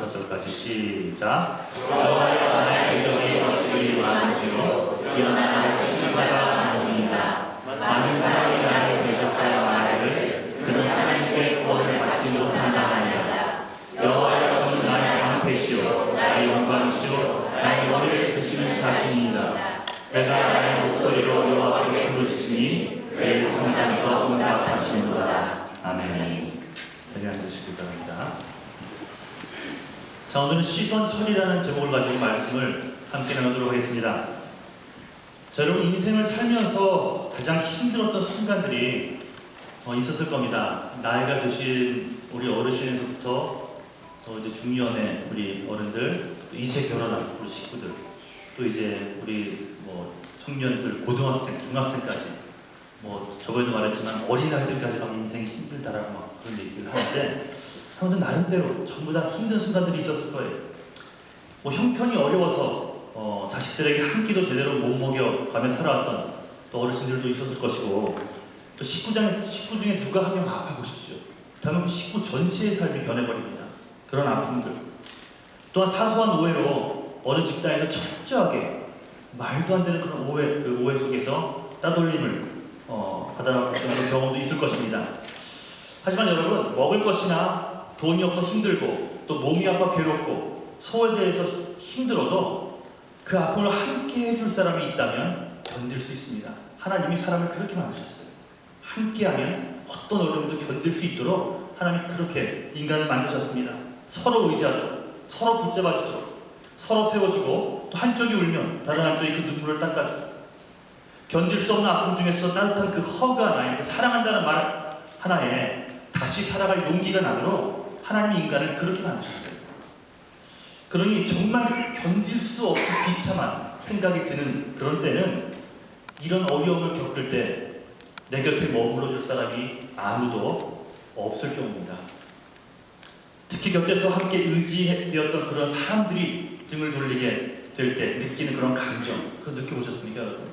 4절까지 시작. 여호와여 나의 대적이 거칠이 많은지로 일어나는 시기자가 많으니이다. 많은 사람이 나를 대적하여 말하기를 그는 하나님께 구원을 받지 못한다 하니라. 여호와여 주는 나의 방패시오 나의 영광이시오 나의 머리를 드시는 자신이니라. 내가 나의 목소리로 여호와께 부르짖으니 그의 성산에서 응답하시는도다. 아멘. 자리에 앉으시기 바랍니다. 자, 오늘은 시선처리라는 제목을 가지고 말씀을 함께 나누도록 하겠습니다. 자, 여러분 인생을 살면서 가장 힘들었던 순간들이 있었을 겁니다. 나이가 드신 우리 어르신에서부터 또 이제 중년의 우리 어른들, 이제 결혼한 우리 식구들, 또 이제 우리 청년들, 고등학생, 중학생까지 저번에도 말했지만 어린아이들까지 막 인생이 힘들다라고 막 그런 얘기들 하는데 아무튼 나름대로 전부 다 힘든 순간들이 있었을 거예요. 형편이 어려워서 자식들에게 한 끼도 제대로 못 먹여가며 살아왔던 또 어르신들도 있었을 것이고 또 식구 중에 누가 한 명 아파보십시오. 그러면 그 식구 전체의 삶이 변해버립니다. 그런 아픔들. 또한 사소한 오해로 어느 집단에서 철저하게 말도 안 되는 그런 오해 속에서 따돌림을 받아왔던 그런 경험도 있을 것입니다. 하지만 여러분, 먹을 것이나 돈이 없어 힘들고 또 몸이 아파 괴롭고 소외돼서 힘들어도 그 아픔을 함께 해줄 사람이 있다면 견딜 수 있습니다. 하나님이 사람을 그렇게 만드셨어요. 함께하면 어떤 어려움도 견딜 수 있도록 하나님이 그렇게 인간을 만드셨습니다. 서로 의지하도록, 서로 붙잡아주도록, 서로 세워주고 또 한쪽이 울면 다른 한쪽이 그 눈물을 닦아주고 견딜 수 없는 아픔 중에서 따뜻한 그 허그 하나에, 그 사랑한다는 말 하나에 다시 살아갈 용기가 나도록 하나님이 인간을 그렇게 만드셨어요. 그러니 정말 견딜 수 없이 비참한 생각이 드는 그런 때는 이런 어려움을 겪을 때 내 곁에 머물러 줄 사람이 아무도 없을 경우입니다. 특히 곁에서 함께 의지되었던 그런 사람들이 등을 돌리게 될 때 느끼는 그런 감정, 그거 느껴보셨습니까, 여러분?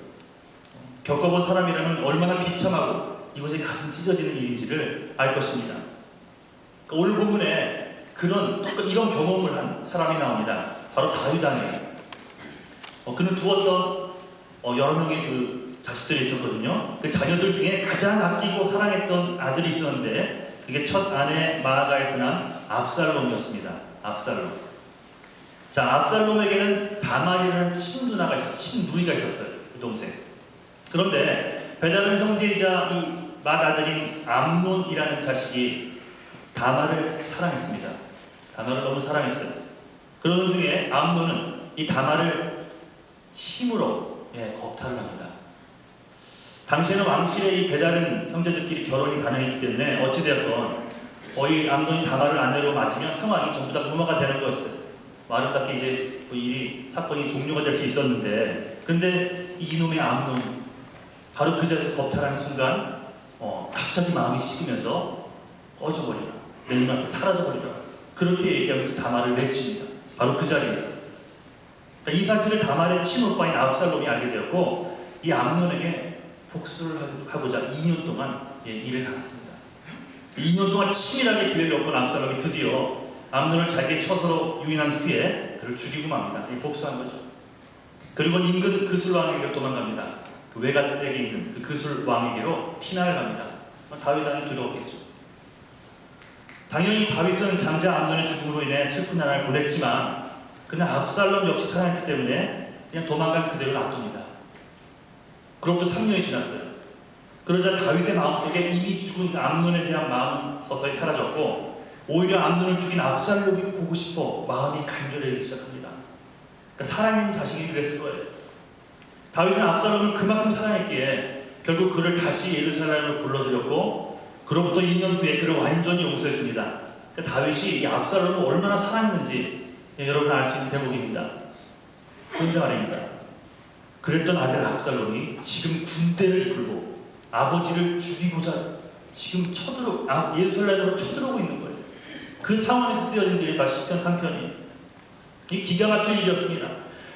겪어본 사람이라면 얼마나 비참하고 이것이 가슴 찢어지는 일인지를 알 것입니다. 그러니까 오늘 본문에 이런 경험을 한 사람이 나옵니다. 바로 다윗 왕이에요. 그는 두었던 여러 명의 그 자식들이 있었거든요. 그 자녀들 중에 가장 아끼고 사랑했던 아들이 있었는데 그게 첫 아내 마아가에서 난 압살롬이었습니다. 압살롬. 자, 압살롬에게는 다말이라는 친누이가 있었어요. 그 동생. 그런데 베다른 형제이자 이 맏아들인 암논이라는 자식이 다말을 사랑했습니다. 다말을 너무 사랑했어요. 그런 중에 암논은 이 다말을 힘으로 겁탈을 합니다. 당시에는 왕실의 이 배다른 형제들끼리 결혼이 가능했기 때문에 어찌되었건 이 암논이 다말을 아내로 맞으면 상황이 전부 다 무마가 되는 거였어요. 아름답게 이제 사건이 종료가 될 수 있었는데, 그런데 이놈의 암논이 바로 그 자리에서 겁탈한 순간 갑자기 마음이 식으면서 꺼져버리라, 내 눈앞에 사라져버리라, 그렇게 얘기하면서 다말을 외칩니다. 바로 그 자리에서. 그러니까 이 사실을 다말의 친오빠인 압살롬이 알게 되었고 이 암논에게 복수를 하고자 2년 동안 일을 갈았습니다. 2년 동안 치밀하게 기회를 엿본 압살롬이 드디어 암논을 자기의 처소로 유인한 후에 그를 죽이고 맙니다. 복수한 거죠. 그리고 인근 그술 왕에게로 도망갑니다. 그 외갓댁에 있는 그 그술 왕에게로 피난을 갑니다. 다윗 왕이 두려웠겠죠. 당연히 다윗은 장자 암논의 죽음으로 인해 슬픈 나날을 보냈지만 그는 압살롬 역시 사랑했기 때문에 그냥 도망간 그대로 놔둡니다. 그로부터 3년이 지났어요. 그러자 다윗의 마음속에 이미 죽은 암논에 대한 마음은 서서히 사라졌고 오히려 암논을 죽인 압살롬이 보고 싶어 마음이 간절해지기 시작합니다. 그러니까 살아있는 자식이 그랬을 거예요. 다윗은 압살롬을 그만큼 사랑했기에 결국 그를 다시 예루살렘으로 불러들였고 그로부터 2년 후에 그를 완전히 용서해 줍니다. 그러니까 다윗이 이 압살롬을 얼마나 사랑했는지 여러분 알 수 있는 대목입니다. 그런데 말입니다. 그랬던 아들 압살롬이 지금 군대를 이끌고 아버지를 죽이고자 지금 예루살렘으로 쳐들어오고 있는 거예요. 그 상황에서 쓰여진 글이 바로 시편 3편이에요. 이 기가 막힐 일이었습니다.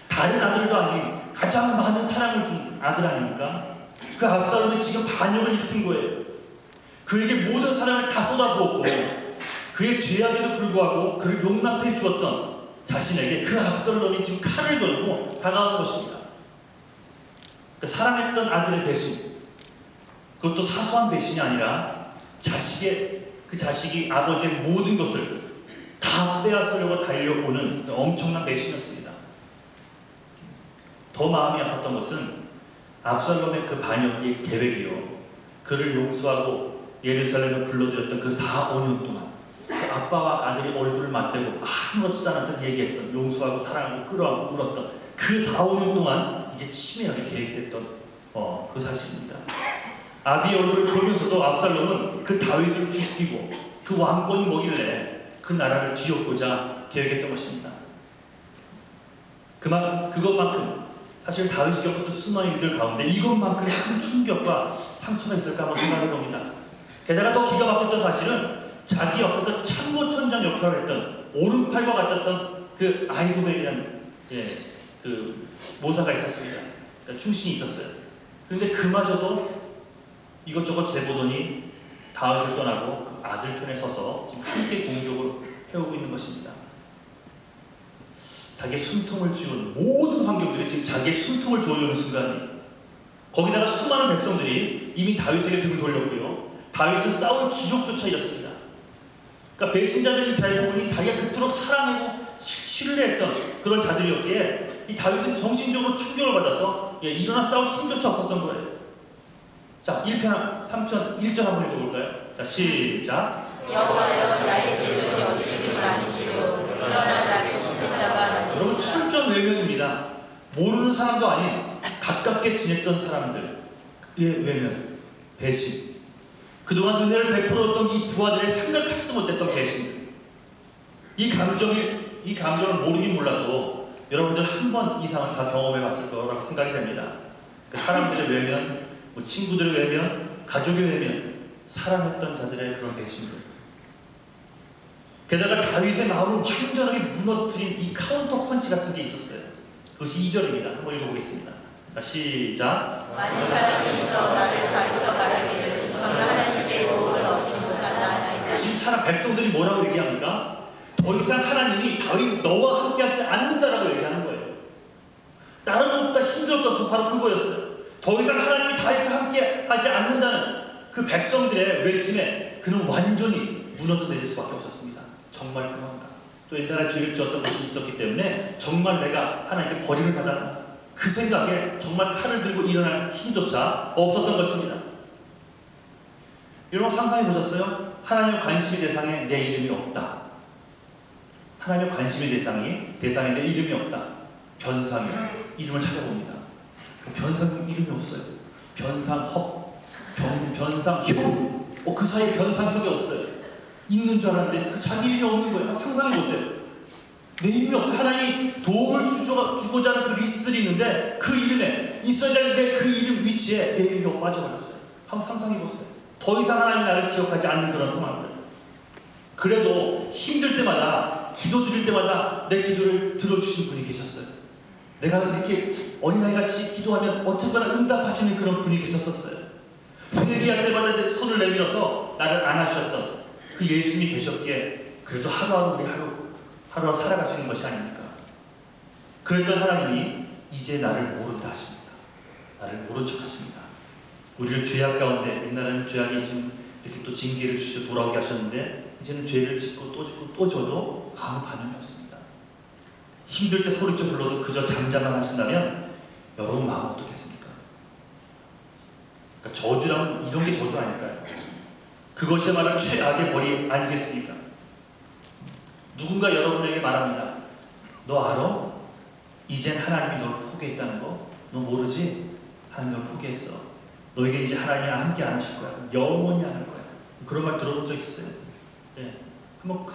다른 아들도 아닌 가장 많은 사랑을 준 아들 아닙니까? 그 압살롬이 지금 반역을 일으킨 거예요. 그에게 모든 사랑을 다 쏟아부었고 그의 죄악에도 불구하고 그를 용납해 주었던 자신에게 그 압살롬이 지금 칼을 걸고 다가오는 것입니다. 그러니까 사랑했던 아들의 배신, 그것도 사소한 배신이 아니라 그 자식이 아버지의 모든 것을 다 빼앗으려고 달려오는 엄청난 배신이었습니다. 더 마음이 아팠던 것은 압살롬의 그 반역의 계획이요, 그를 용서하고 예루살렘에 불러들였던 그 4, 5년 동안 그 아빠와 아들이 얼굴을 맞대고 아무렇지도 않았던 얘기했던, 용서하고 사랑하고 끌어안고 울었던 그 4, 5년 동안 이게 치밀하게 계획됐던 그 사실입니다. 아비의 얼굴을 보면서도 압살롬은 그 다윗을 죽이고 그 왕권이 뭐길래 그 나라를 뒤엎고자 계획했던 것입니다. 그것만큼 사실 다윗이 겪었던 수많은 일들 가운데 이것만큼 큰 충격과 상처가 있을까 한번 생각해 봅니다. 게다가 더 기가 막혔던 사실은 자기 옆에서 참모천장 역할을 했던, 오른팔과 같았던 그 아이도벨이라는 그 모사가 있었습니다. 그러니까 충신이 있었어요. 그런데 그마저도 이것저것 재보더니 다윗을 떠나고 그 아들 편에 서서 지금 함께 공격을 해오고 있는 것입니다. 자기의 숨통을 쥐어오는 모든 환경들이 지금 자기의 숨통을 조여오는 순간이, 거기다가 수많은 백성들이 이미 다윗에게 등을 돌렸고요, 다윗은 싸울 기력조차 잃었습니다. 그러니까 배신자들이 대부분이 자기가 그토록 사랑하고 신뢰했던 그런 자들이었기에 이 다윗은 정신적으로 충격을 받아서 일어나 싸울 힘조차 없었던 거예요. 자, 1편, 3편 1절 한번 읽어볼까요? 자, 시작. 여호와여, 나의 기준이 어찌길 아니시오. 그러나 나를 죽인 자가 여러분, 철저한 외면입니다. 모르는 사람도 아닌 가깝게 지냈던 사람들의 외면, 배신, 그동안 은혜를 베풀었던 이 부하들의 생각하지도 못했던 배신들, 이 감정을 모르긴 몰라도 여러분들 한 번 이상은 다 경험해 봤을 거라고 생각이 됩니다. 그 사람들의 외면, 친구들의 외면, 가족의 외면, 사랑했던 자들의 그런 배신들, 게다가 다윗의 마음을 완전하게 무너뜨린 이 카운터 펀치 같은 게 있었어요. 그것이 2절입니다. 한번 읽어보겠습니다. 자, 시작. 많은 사람이 있어 나를 가리켜 말하기를 저는 하나님께 도움을 얻지 못한다. 지금 백성들이 뭐라고 얘기합니까? 더 이상 하나님이 다윗 너와 함께하지 않는다라고 얘기하는 거예요. 다른 것보다 힘들었던 것은 바로 그거였어요. 더 이상 하나님이 다윗과 함께하지 않는다는 그 백성들의 외침에 그는 완전히 무너져 내릴 수밖에 없었습니다. 정말 그러한가? 또 옛날에 죄를 지었던 것이 있었기 때문에 정말 내가 하나님께 버림을 받았나? 그 생각에 정말 칼을 들고 일어날 힘조차 없었던 것입니다. 여러분, 상상해 보셨어요? 하나님의 관심의 대상에 내 이름이 없다. 하나님의 관심의 대상에 내 이름이 없다. 변상이 이름을 찾아봅니다. 변상이 이름이 없어요. 변상혁, 변상형, 그 사이에 변상혁이 없어요. 있는 줄 알았는데 그 자기 이름이 없는 거예요. 상상해 보세요. 내 이름이 없어요. 하나님이 도움을 주고자 하는 그 리스트들이 있는데 그 이름에 있어야 되는데 그 이름 위치에 내 이름이 빠져버렸어요. 한번 상상해 보세요. 더 이상 하나님이 나를 기억하지 않는 그런 상황들. 그래도 힘들 때마다, 기도 드릴 때마다 내 기도를 들어주시는 분이 계셨어요. 내가 이렇게 어린아이같이 기도하면 어쨌거나 응답하시는 그런 분이 계셨었어요. 회개할 때마다 내 손을 내밀어서 나를 안아주셨던 그 예수님이 계셨기에 그래도 하루하루 우리 하루하루 살아갈 수 있는 것이 아닙니까? 그랬던 하나님이 이제 나를 모른다 하십니다. 나를 모른 척 하십니다. 우리를 죄악 가운데, 옛날에는 죄악이 있으면 이렇게 또 징계를 주시고 돌아오게 하셨는데 이제는 죄를 짓고 또 져도 아무 반응이 없습니다. 힘들 때 소리쳐 불러도 그저 잠잠만 하신다면 여러분 마음 어떻겠습니까? 그러니까 저주라면 이런 게 저주 아닐까요? 그것이야말로 최악의 벌이 아니겠습니까? 누군가 여러분에게 말합니다. 너 알아? 이젠 하나님이 널 포기했다는 거? 너 모르지? 하나님 널 포기했어. 너에게 이제 하나님이 함께 안 하실 거야. 영원히 안 할 거야. 그런 말 들어본 적 있어요? 네. 한번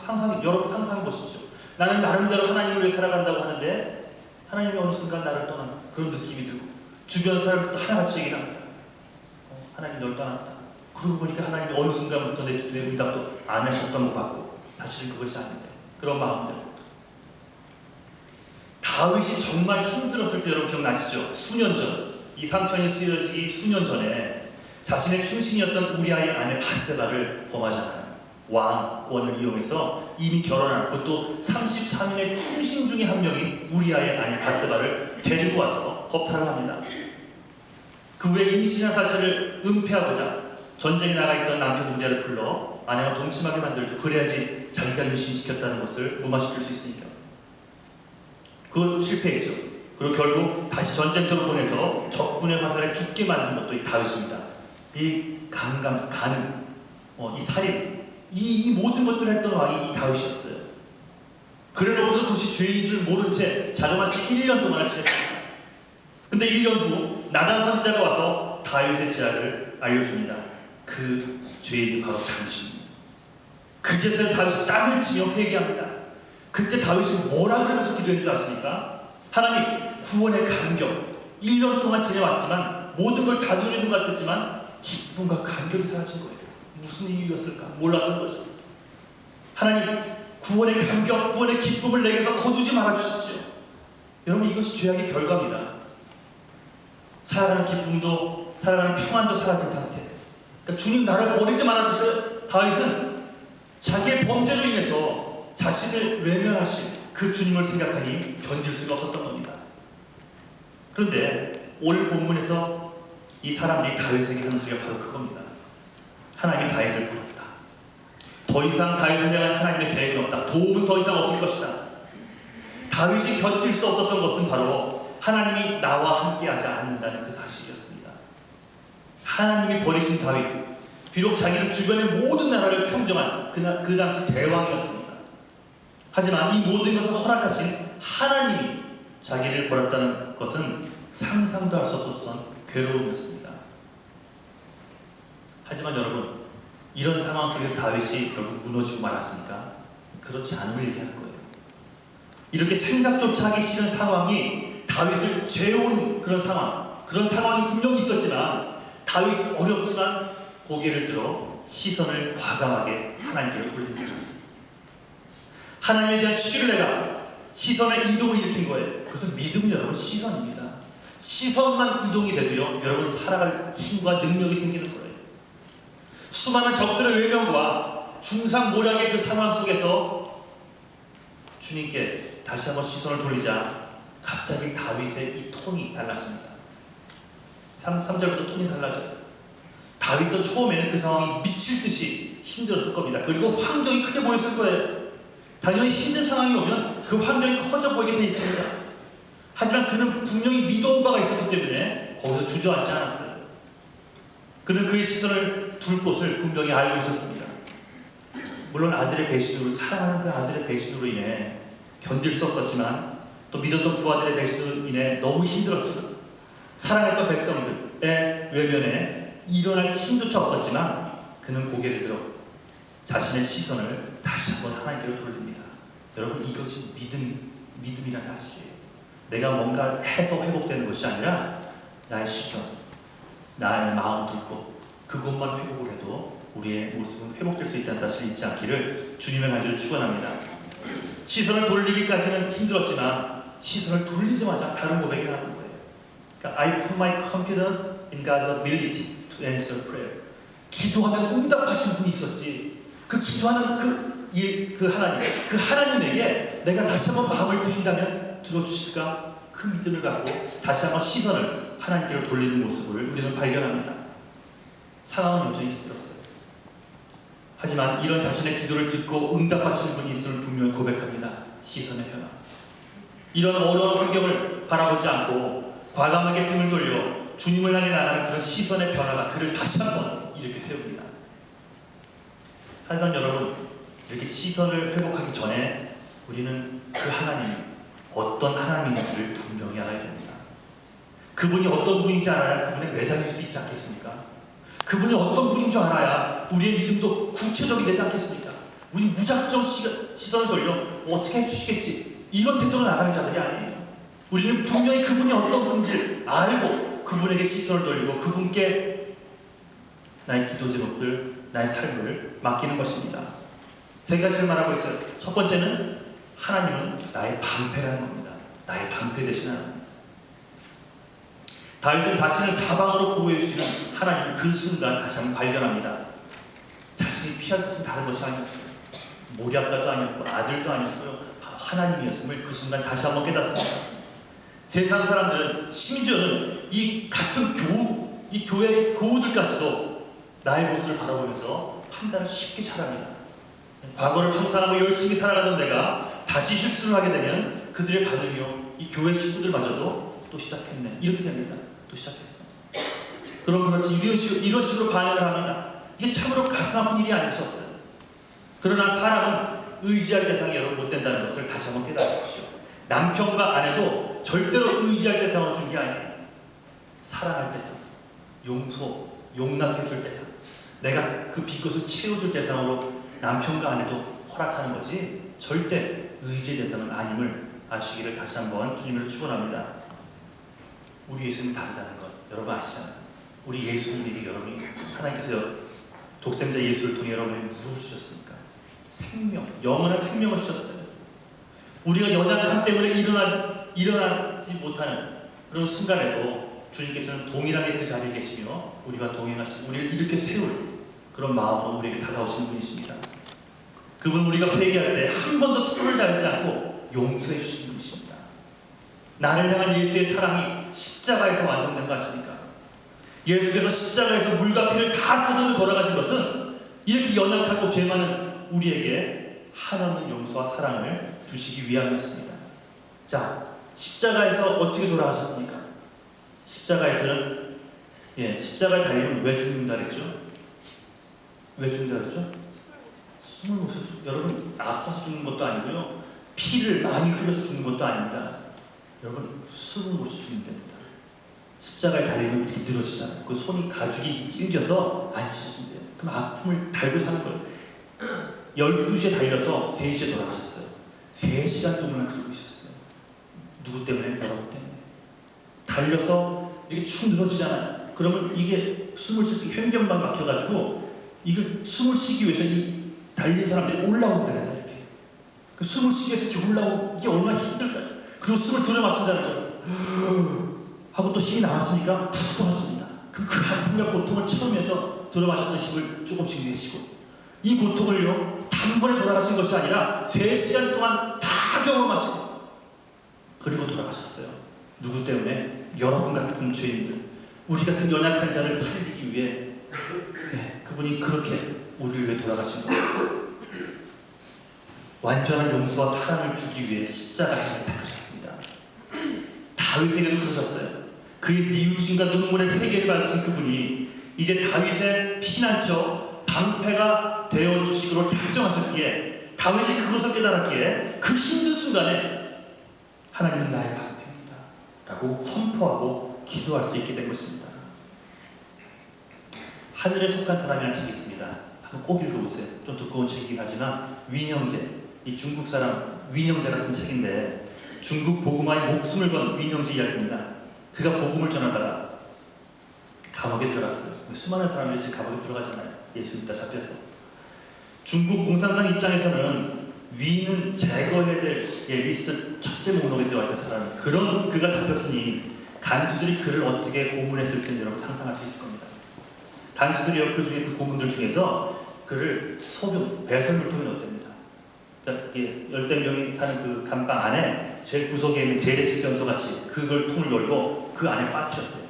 여러분 상상해 보십시오. 나는 나름대로 하나님을 위해 살아간다고 하는데 하나님이 어느 순간 나를 떠난 그런 느낌이 들고 주변 사람들도 하나같이 얘기를 합니다. 하나님이 널 떠났다. 그러고 보니까 하나님이 어느 순간부터 내 기도에 응답도 안 하셨던 것 같고 사실은 그것이 아닌데 그런 마음들. 다윗이 정말 힘들었을 때 여러분 기억나시죠? 수년 전, 이 3편이 쓰여지기 수년 전에 자신의 충신이었던 우리아의 아내 바세바를 범하잖아요. 왕권을 이용해서 이미 결혼한 그것도 33인의 충신 중에 한 명인 우리아의 아내 바세바를 데리고 와서 겁탈을 합니다. 그 후에 임신한 사실을 은폐하고자 전쟁에 나가 있던 남편 우리아를 불러 아내와 동침하게 만들죠. 그래야지 자기가 임신시켰다는 것을 무마시킬 수 있으니까. 그건 실패했죠. 그리고 결국 다시 전쟁터로 보내서 적군의 화살에 죽게 만든 것도 이 다윗입니다. 이 가늠, 이 살인, 이 모든 것들을 했던 왕이 이 다윗이었어요. 그래놓고도 그것이 죄인 줄 모른 채 자그마치 1년 동안을 지냈습니다. 근데 1년 후 나단 선지자가 와서 다윗의 죄악을 알려줍니다. 그 죄인이 바로 당신입니다. 그제서야 다윗이 땅을 치며 회개합니다. 그때 다윗이 뭐라 그러면서 기도한 줄 아십니까? 하나님, 구원의 감격, 1년 동안 지내왔지만 모든 걸 다 누리는 것 같았지만 기쁨과 감격이 사라진 거예요. 무슨 이유였을까? 몰랐던 거죠. 하나님, 구원의 감격, 구원의 기쁨을 내게서 거두지 말아주십시오. 여러분, 이것이 죄악의 결과입니다. 살아가는 기쁨도, 살아가는 평안도 사라진 상태. 그러니까 주님, 나를 버리지 말아주세요. 다윗은 자기의 범죄로 인해서 자신을 외면하신 그 주님을 생각하니 견딜 수가 없었던 겁니다. 그런데 오늘 본문에서 이 사람들이 다윗에게 하는 소리가 바로 그겁니다. 하나님이 다윗을 버렸다. 더 이상 다윗을 향한 하나님의 계획은 없다. 도움은 더 이상 없을 것이다. 다윗이 견딜 수 없었던 것은 바로 하나님이 나와 함께하지 않는다는 그 사실이었습니다. 하나님이 버리신 다윗, 비록 자기는 주변의 모든 나라를 평정한 그 당시 대왕이었습니다. 하지만 이 모든 것을 허락하신 하나님이 자기를 버렸다는 것은 상상도 할 수 없었던 괴로움이었습니다. 하지만 여러분, 이런 상황 속에서 다윗이 결국 무너지고 말았습니까? 그렇지 않음을 얘기하는 거예요. 이렇게 생각조차 하기 싫은 상황이 다윗을 죄어오는 그런 상황이 분명히 있었지만 다윗은 어렵지만 고개를 들어 시선을 과감하게 하나님께로 돌립니다. 하나님에 대한 신뢰가 시선의 이동을 일으킨 거예요. 그것은 믿음, 여러분, 시선입니다. 시선만 이동이 돼도요, 여러분 살아갈 힘과 능력이 생기는 거예요. 수많은 적들의 외면과 중상모략의 그 상황 속에서 주님께 다시 한번 시선을 돌리자 갑자기 다윗의 이 톤이 달라집니다. 3절부터 톤이 달라져요. 다윗도 처음에는 그 상황이 미칠 듯이 힘들었을 겁니다. 그리고 환경이 크게 보였을 거예요. 당연히 힘든 상황이 오면 그 환경이 커져 보이게 돼 있습니다. 하지만 그는 분명히 믿어온 바가 있었기 때문에 거기서 주저앉지 않았어요. 그는 그의 시선을 둘 곳을 분명히 알고 있었습니다. 물론 아들의 배신으로, 사랑하는 그 아들의 배신으로 인해 견딜 수 없었지만, 또 믿었던 부하들의 배신으로 인해 너무 힘들었지만, 사랑했던 백성들의 외면에 일어날 힘조차 없었지만 그는 고개를 들어 자신의 시선을 다시 한번 하나님께로 돌립니다. 여러분, 이것이 믿음이란 사실이에요. 내가 뭔가 해서 회복되는 것이 아니라 나의 시선, 나의 마음 둘 곳, 그것만 회복을 해도 우리의 모습은 회복될 수 있다는 사실을 잊지 않기를 주님의 간절히 축원합니다. 시선을 돌리기까지는 힘들었지만 시선을 돌리자마자 다른 고백이 나오는 거예요. 그러니까 I put my confidence in God's ability to answer prayer. 기도하면 응답하신 분이 있었지. 그 기도하는 그 하나님에게 내가 다시 한번 마음을 드린다면 들어주실까? 그 믿음을 갖고 다시 한번 시선을 하나님께로 돌리는 모습을 우리는 발견합니다. 상황은 여전히 힘들었어요. 하지만 이런 자신의 기도를 듣고 응답하시는 분이 있음을 분명히 고백합니다. 시선의 변화. 이런 어려운 환경을 바라보지 않고 과감하게 등을 돌려 주님을 향해 나가는 그런 시선의 변화가 그를 다시 한번 이렇게 세웁니다. 하지만 여러분, 이렇게 시선을 회복하기 전에 우리는 그 하나님이 어떤 하나님인지를 분명히 알아야 됩니다. 그분이 어떤 분인지 알아야 그분에 매달릴 수 있지 않겠습니까? 그분이 어떤 분인 줄 알아야 우리의 믿음도 구체적이 되지 않겠습니까? 우리 무작정 시선을 돌려 어떻게 해주시겠지, 이런 태도로 나가는 자들이 아니에요. 우리는 분명히 그분이 어떤 분인지를 알고 그분에게 시선을 돌리고 그분께 나의 기도 제목들, 나의 삶을 맡기는 것입니다. 세 가지를 말하고 있어요. 첫 번째는 하나님은 나의 방패라는 겁니다. 나의 방패 되시는 하나님. 다윗은 자신을 사방으로 보호해 주시는 하나님을 그 순간 다시 한번 발견합니다. 자신이 피할 것은 다른 것이 아니었어요. 모략가도 아니었고 아들도 아니었고요. 바로 하나님이었음을 그 순간 다시 한번 깨닫습니다. 세상 사람들은 심지어는 이 같은 이 교회 교우들까지도 나의 모습을 바라보면서 판단을 쉽게 잘합니다. 과거를 청산하고 열심히 살아가던 내가 다시 실수를 하게 되면 그들의 반응이요, 이 교회 식구들마저도 또 시작했네, 이렇게 됩니다. 또 시작했어. 그럼 그렇지, 이런 식으로 반응을 합니다. 이게 참으로 가슴 아픈 일이 아닐 수 없어요. 그러나 사람은 의지할 대상이 여러분 못 된다는 것을 다시 한번 깨달으십시오. 남편과 아내도 절대로 의지할 대상으로 준 게 아니에요. 사랑할 대상, 용서, 용납해줄 대상, 내가 그 빈것을 채워줄 대상으로 남편과 아내도 허락하는 거지 절대 의지의 대상은 아님을 아시기를 다시 한번 주님으로 축원합니다. 우리 예수님은 다르다는 것 여러분 아시잖아요. 우리 예수님에게 여러분이 하나님께서 독생자 예수를 통해 여러분에게 무엇을 주셨습니까? 생명, 영원한 생명을 주셨어요. 우리가 연약함 때문에 일어나지 못하는 그런 순간에도 주님께서는 동일하게 그 자리에 계시며 우리와 동행하시고 우리를 이렇게 세울 그런 마음으로 우리에게 다가오시는 분이십니다. 그분 우리가 회개할 때 한 번도 토를 달지 않고 용서해 주시는 분이십니다. 나를 향한 예수의 사랑이 십자가에서 완성된 거 아십니까? 예수께서 십자가에서 물과 피를 다 쏟으며 돌아가신 것은 이렇게 연약하고 죄 많은 우리에게 한없는 용서와 사랑을 주시기 위함이었습니다. 자, 십자가에서 어떻게 돌아가셨습니까? 십자가에서는 십자가에 달리면 왜 죽는다 그랬죠? 왜 죽는다 그랬죠? 숨을 못 쉬어 여러분 아파서 죽는 것도 아니고요. 피를 많이 흘려서 죽는 것도 아닙니다. 여러분 숨을 못 쉬어 죽는 됩니다. 십자가에 달리면 이렇게 늘어지잖아요. 그 손이 가죽이 찔겨서 안 찢어진대요. 그럼 아픔을 달고 사는 거예요. 12시에 달려서 3시에 돌아가셨어요. 3시간 동안 그러고 있었어요. 누구 때문에? 여러분 때문에. 달려서 이게 축 늘어지잖아요. 그러면 이게 숨을 쉴 때 횡격막 막혀가지고 이걸 숨을 쉬기 위해서 이 달린 사람들이 올라온다는 이렇게. 그 숨을 쉬기 위해서 이렇게 올라오고 이게 얼마나 힘들까요? 그리고 숨을 들여 마신다는 거예요. 하고 또 힘이 남았으니까 푹 떨어집니다. 그럼 그 아픔과 고통을 처음에서 들여 마셨던 힘을 조금씩 내쉬고 이 고통을요 단번에 돌아가신 것이 아니라 3시간 동안 다 경험하시고 그리고 돌아가셨어요. 누구 때문에? 여러분 같은 죄인들, 우리 같은 연약한 자를 살리기 위해 그분이 그렇게 우리를 위해 돌아가신 거예요. 완전한 용서와 사랑을 주기 위해 십자가를 택하셨습니다. 다윗에게도 그러셨어요. 그의 뉘우침과 눈물의 회개를 받으신 그분이 이제 다윗의 피난처 방패가 되어주시기로 작정하셨기에 다윗이 그것을 깨달았기에 그 힘든 순간에 하나님은 나의 방패입니다 라고 선포하고 기도할 수 있게 된 것입니다. 하늘에 속한 사람이라는 책이 있습니다. 한번 꼭 읽어보세요. 좀 두꺼운 책이긴 하지만 윈영제, 이 중국 사람 윈영제가 쓴 책인데 중국 복음화에 목숨을 건 윈영제 이야기입니다. 그가 복음을 전하다가 감옥에 들어갔어요. 수많은 사람들이 지금 감옥에 들어가잖아요. 예수 믿다 잡혀서. 중국 공산당 입장에서는 위는 제거해야 될 리스트 첫째 목록에 들어가 있는 사람, 그런 그가 잡혔으니 간수들이 그를 어떻게 고문했을지는 여러분 상상할 수 있을 겁니다. 간수들이요 그 중에 그 고문들 중에서 그를 소변, 배설물통에 넣었답니다. 그러니까 열댓 명이 사는 그 감방 안에 제일 구석에 있는 재래식 변소 같이 그걸 통을 열고 그 안에 빠뜨렸대요.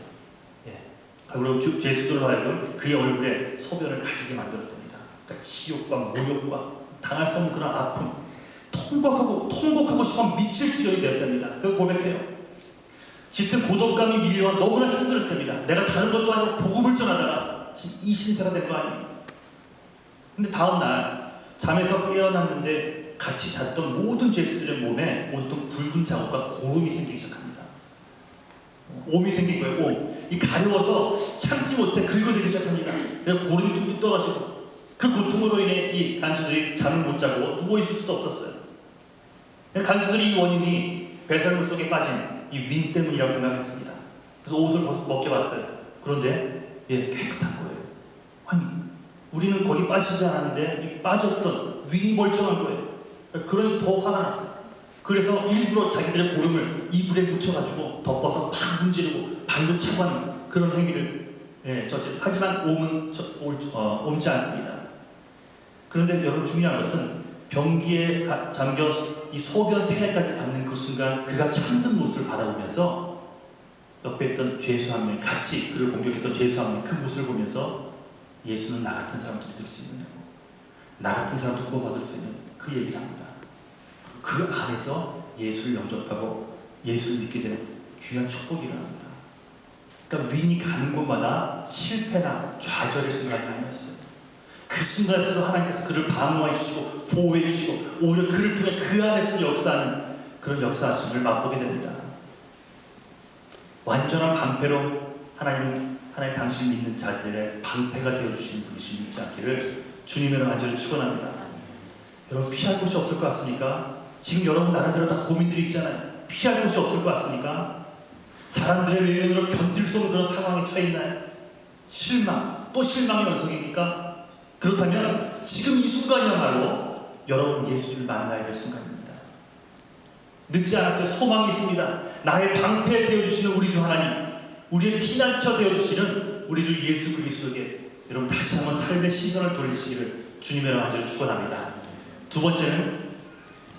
그리고 죄수들로 하여금 그의 얼굴에 소변을 가리게 만들었답니다. 그러니까 지옥과 모욕과 당할 수 없는 그런 아픔, 통곡하고 싶어 미칠 지경이 되었답니다. 그 고백해요. 짙은 고독감이 밀려와 너무나 힘들었답니다. 내가 다른 것도 아니고 복음을 전하다가 지금 이 신세가 된 거 아니에요. 근데 다음날 잠에서 깨어났는데 같이 잤던 모든 죄수들의 몸에 온통 붉은 자국과 고름이 생기기 시작합니다. 옴이 생긴 거예요. 옴. 이 가려워서 참지 못해 긁어대기 시작합니다. 그래서 고름이 뚝뚝 떨어지고 그 고통으로 인해 이 간수들이 잠을 못 자고 누워있을 수도 없었어요. 간수들이 이 원인이 배설물 속에 빠진 이 윈 때문이라고 생각했습니다. 그래서 옷을 벗겨봤어요. 그런데 깨끗한 거예요. 아니 우리는 거기 빠지지 않았는데 이 빠졌던 윈이 멀쩡한 거예요. 그러니 더 화가 났어요. 그래서 일부러 자기들의 고름을 이불에 묻혀가지고 덮어서 팍 문지르고 발로 차고 하는 그런 행위를 하지만 옴은 옮지 않습니다. 그런데 여러분 중요한 것은 변기에 잠겨 이 소변 세례까지 받는 그 순간 그가 참는 모습을 바라보면서 옆에 있던 죄수 한 명이 같이 그를 공격했던 죄수 한 명이 그 모습을 보면서 예수는 나 같은 사람도 믿을 수 있느냐고, 나 같은 사람도 구원받을 수 있는 그 얘기를 합니다. 그 안에서 예수를 영접하고 예수를 믿게 되는 귀한 축복이 일어납니다. 그러니까 위인이 가는 곳마다 실패나 좌절의 순간이 아니었어요. 그 순간에서도 하나님께서 그를 방어해 주시고 보호해 주시고 오히려 그를 통해 그 안에서 역사하는 그런 역사하심을 맛보게 됩니다. 완전한 방패로 하나님 당신을 믿는 자들의 방패가 되어주시는 분이신 믿지 않기를 주님의 안전을 축원합니다. 여러분 피할 곳이 없을 것 같습니까? 지금 여러분 나름대로 다 고민들이 있잖아요. 피할 곳이 없을 것 같습니까? 사람들의 외면으로 견딜 수 없는 그런 상황에 처해 있나요? 실망, 또 실망의 연속입니까? 그렇다면 지금 이 순간이야말로 여러분 예수님을 만나야 될 순간입니다. 늦지 않았어요. 소망이 있습니다. 나의 방패 되어주시는 우리 주 하나님, 우리의 피난처 되어주시는 우리 주 예수 그리스도에게 여러분 다시 한번 삶의 시선을 돌리시기를 주님의 안전을 축원합니다. 두 번째는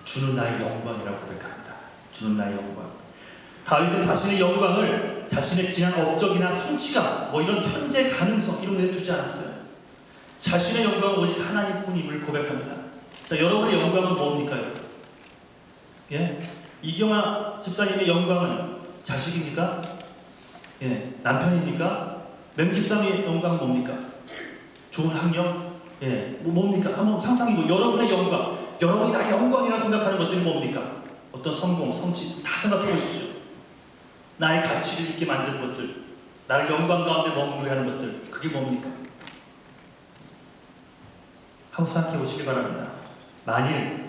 주는 나의 영광이라고 고백합니다. 주는 나의 영광. 다윗은 자신의 영광을 자신의 지난 업적이나 성취감, 이런 현재 가능성 이런 데 두지 않았어요. 자신의 영광은 오직 하나님뿐임을 고백합니다. 자, 여러분의 영광은 뭡니까? 예? 이경아 집사님의 영광은 자식입니까? 예, 남편입니까? 맹 집사님의 영광은 뭡니까? 좋은 학력? 예, 뭡니까? 한번 상상해보고 여러분의 영광, 여러분이 나의 영광이라고 생각하는 것들이 뭡니까? 어떤 성공, 성취 다 생각해 보십시오. 나의 가치를 있게 만드는 것들, 나를 영광 가운데 머무르게 하는 것들, 그게 뭡니까? 한번 생각해 보시기 바랍니다. 만일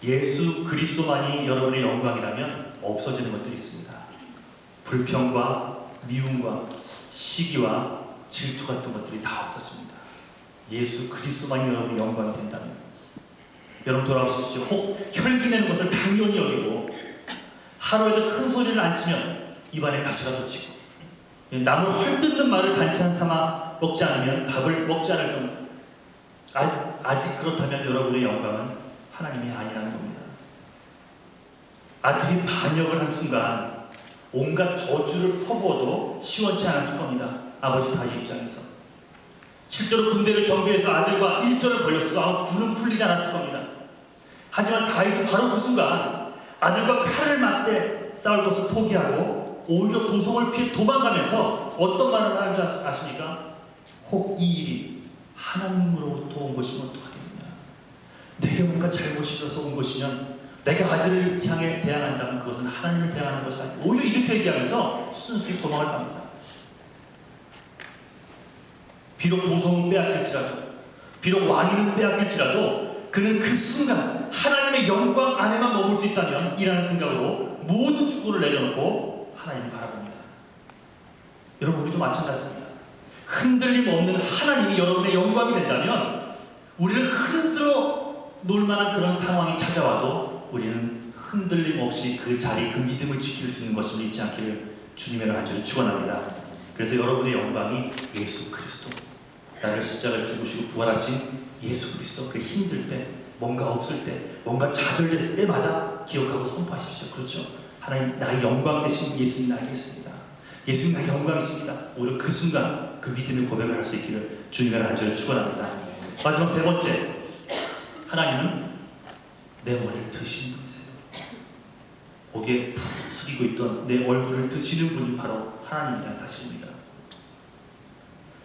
예수 그리스도만이 여러분의 영광이라면 없어지는 것들이 있습니다. 불평과 미움과 시기와 질투 같은 것들이 다 없어집니다. 예수 그리스도만이 여러분의 영광이 된다면 여러분 돌아보십시오. 혹 혈기내는 것을 당연히 여기고 하루에도 큰 소리를 안 치면 입안에 가시가 돋치고 남을 헐뜯는 말을 반찬 삼아 먹지 않으면 밥을 먹지 않을 정도. 아직 그렇다면 여러분의 영광은 하나님이 아니라는 겁니다. 아들이 반역을 한 순간 온갖 저주를 퍼부어도 시원치 않았을 겁니다. 아버지 다윗 입장에서. 실제로 군대를 정비해서 아들과 일전을 벌렸어도 아마 군은 풀리지 않았을 겁니다. 하지만 다윗은 바로 그 순간 아들과 칼을 맞대 싸울 것을 포기하고 오히려 도성을 피해 도망가면서 어떤 말을 하는 줄 아십니까? 혹 이 일이 하나님으로부터 온 것이면 어떡하겠느냐. 내게 뭔가 잘못이 있어서 온 것이면 내가 아들을 향해 대항한다면 그것은 하나님을 대항하는 것이 아니고 오히려 이렇게 얘기하면서 순수히 도망을 갑니다. 비록 도성은 빼앗길지라도 비록 왕위는 빼앗길지라도 그는 그 순간 하나님의 영광 안에만 머물 수 있다면 이라는 생각으로 모든 주권을 내려놓고 하나님을 바라봅니다. 여러분 우리도 마찬가지입니다. 흔들림 없는 하나님이 여러분의 영광이 된다면 우리를 흔들어 놓을 만한 그런 상황이 찾아와도 우리는 흔들림 없이 그 자리, 그 믿음을 지킬 수 있는 것을 잊지 않기를 주님의 안전을 축원합니다. 그래서 여러분의 영광이 예수 그리스도, 나를 십자가를 죽으시고 부활하신 예수 그리스도. 그 힘들 때, 뭔가 없을 때, 뭔가 좌절될 때마다 기억하고 선포하십시오. 그렇죠? 하나님 나의 영광 되신 예수님 나에게 있습니다. 예수님 나의 영광이십니다. 오히려 그 순간 그 믿음의 고백을 할 수 있기를 주님의 안전을 축원합니다. 마지막 세 번째, 하나님은 내 머리를 드시는 분이세요. 고개 푹 숙이고 있던 내 얼굴을 드시는 분이 바로 하나님이라는 사실입니다.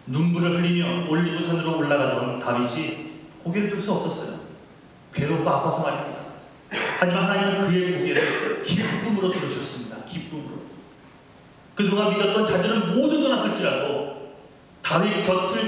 눈물을 흘리며 올리브산으로 올라가던 다윗이 고개를 들 수 없었어요. 괴롭고 아파서 말입니다. 하지만 하나님은 그의 고개를 기쁨으로 들으셨습니다. 기쁨으로. 그동안 믿었던 자들은 모두 떠났을지라도 다윗 곁을